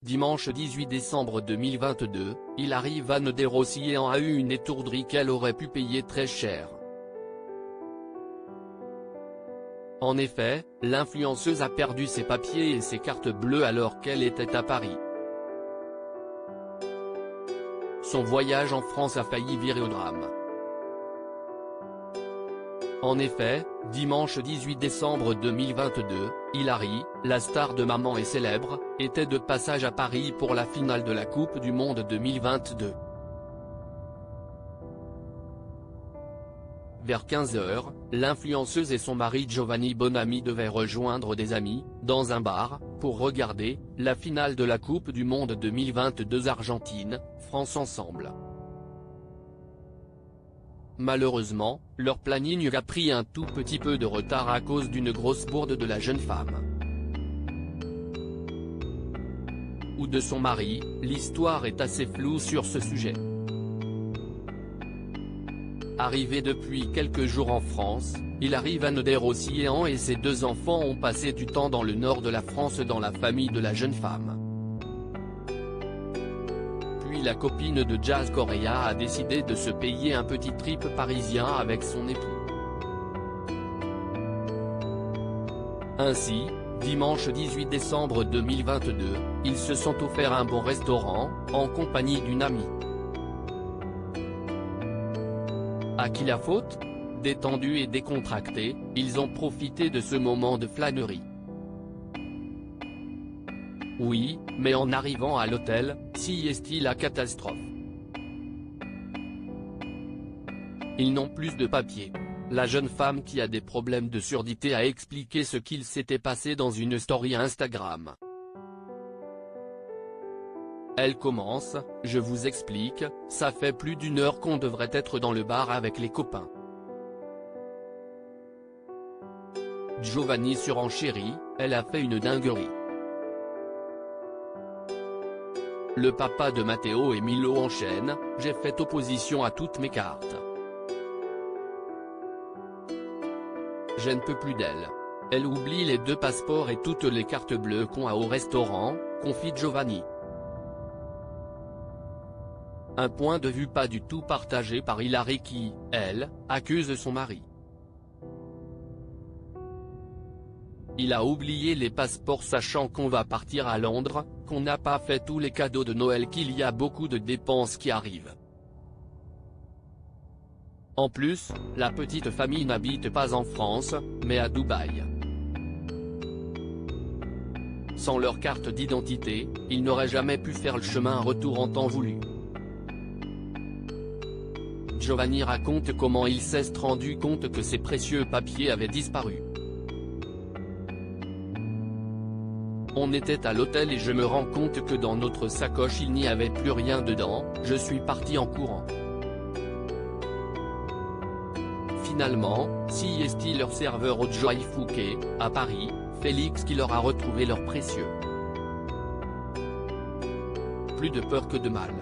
Dimanche 18 décembre 2022, Hilary Van der Rossien a eu une étourderie qu'elle aurait pu payer très cher. En effet, l'influenceuse a perdu ses papiers et ses cartes bleues alors qu'elle était à Paris. Son voyage en France a failli virer au drame. En effet, dimanche 18 décembre 2022, Hilary, la star de Maman est célèbre, était de passage à Paris pour la finale de la Coupe du Monde 2022. Vers 15 h, l'influenceuse et son mari Giovanni Bonami devaient rejoindre des amis, dans un bar, pour regarder la finale de la Coupe du Monde 2022 Argentine-France ensemble. Malheureusement, leur planning a pris un tout petit peu de retard à cause d'une grosse bourde de la jeune femme. Ou de son mari, l'histoire est assez floue sur ce sujet. Arrivée depuis quelques jours en France, Hilary Van der Rossien et ses deux enfants ont passé du temps dans le nord de la France dans la famille de la jeune femme. Puis la copine de Jazz Correa a décidé de se payer un petit trip parisien avec son époux. Ainsi, dimanche 18 décembre 2022, ils se sont offerts un bon restaurant, en compagnie d'une amie. À qui la faute? Détendus et décontractés, ils ont profité de ce moment de flânerie. Oui, mais en arrivant à l'hôtel, si est la catastrophe. Ils n'ont plus de papier. La jeune femme qui a des problèmes de surdité a expliqué ce qu'il s'était passé dans une story Instagram. Elle commence, je vous explique, ça fait plus d'une heure qu'on devrait être dans le bar avec les copains. Giovanni surenchérit, elle a fait une dinguerie. Le papa de Matteo et Milo enchaîne, j'ai fait opposition à toutes mes cartes. Je ne peux plus d'elle. Elle oublie les 2 passeports et toutes les cartes bleues qu'on a au restaurant, confie Giovanni. Un point de vue pas du tout partagé par Hilary qui, elle, accuse son mari. Il a oublié les passeports sachant qu'on va partir à Londres, qu'on n'a pas fait tous les cadeaux de Noël, qu'il y a beaucoup de dépenses qui arrivent. En plus, la petite famille n'habite pas en France, mais à Dubaï. Sans leur carte d'identité, ils n'auraient jamais pu faire le chemin retour en temps voulu. Giovanni raconte comment il s'est rendu compte que ses précieux papiers avaient disparu. On était à l'hôtel et je me rends compte que dans notre sacoche il n'y avait plus rien dedans, je suis parti en courant. Finalement, si est leur serveur au Joy Fouquet, à Paris, Félix qui leur a retrouvé leurs précieux. Plus de peur que de mal.